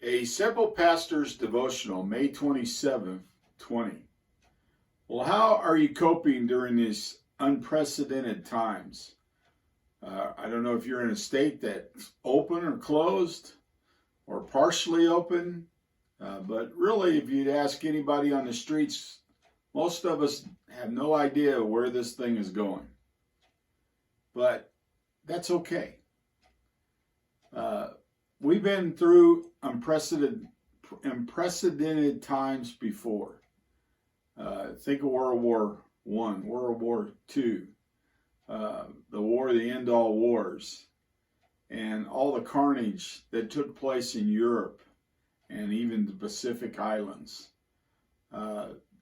A Simple Pastor's Devotional, May 27th, 20. Well, how are you coping during these unprecedented times? I don't know if you're in a state that's open or closed or partially open, but really, if you'd ask anybody on the streets, most of us have no idea where this thing is going. But that's okay. We've been through unprecedented times before. Think of World War I, World War II, the end all wars, and all the carnage that took place in Europe and even the Pacific Islands.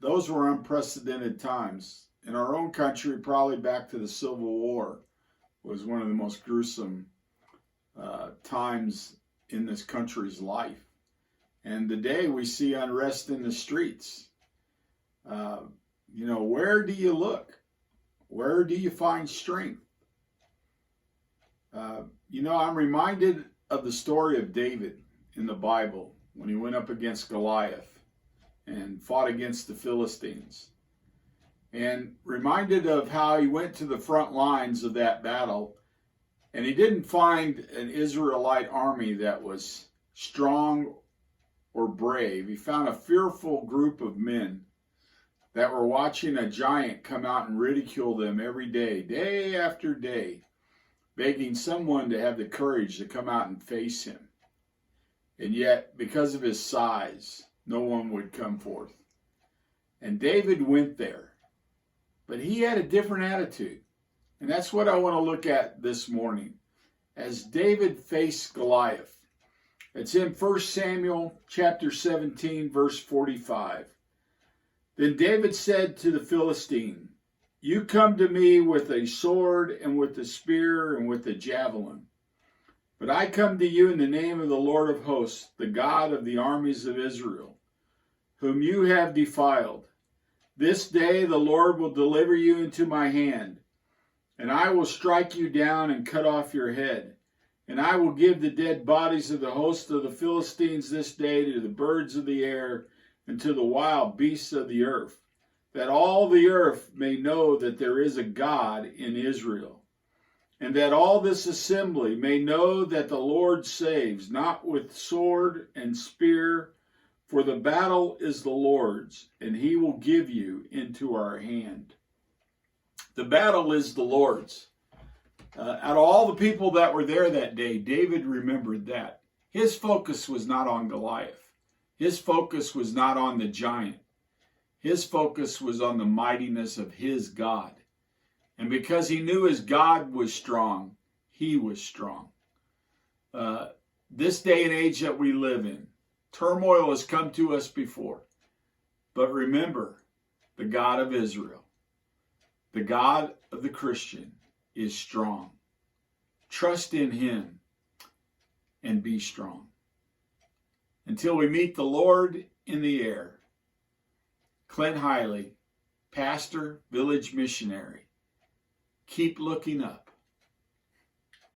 Those were unprecedented times. In our own country, probably back to the Civil War, was one of the most gruesome times in this country's life. And today we see unrest in the streets. Where do you look? Where do you find strength? I'm reminded of the story of David in the Bible when he went up against Goliath and fought against the Philistines. And reminded of how he went to the front lines of that battle, and he didn't find an Israelite army that was strong or brave. He found a fearful group of men that were watching a giant come out and ridicule them every day, day after day, begging someone to have the courage to come out and face him. And yet, because of his size, no one would come forth. And David went there, but he had a different attitude. And that's what I want to look at this morning as David faced Goliath. It's in 1 Samuel chapter 17, verse 45. Then David said to the Philistine, "You come to me with a sword and with a spear and with a javelin. But I come to you in the name of the Lord of hosts, the God of the armies of Israel, whom you have defiled. This day the Lord will deliver you into my hand, and I will strike you down and cut off your head. And I will give the dead bodies of the host of the Philistines this day to the birds of the air and to the wild beasts of the earth, that all the earth may know that there is a God in Israel, and that all this assembly may know that the Lord saves, not with sword and spear, for the battle is the Lord's, and he will give you into our hand." The battle is the Lord's. Out of all the people that were there that day, David remembered that. His focus was not on Goliath. His focus was not on the giant. His focus was on the mightiness of his God. And because he knew his God was strong, he was strong. This day and age that we live in, turmoil has come to us before. But remember, the God of Israel, the God of the Christian, is strong. Trust in him and be strong. Until we meet the Lord in the air. Clint Hiley, pastor, village missionary. Keep looking up.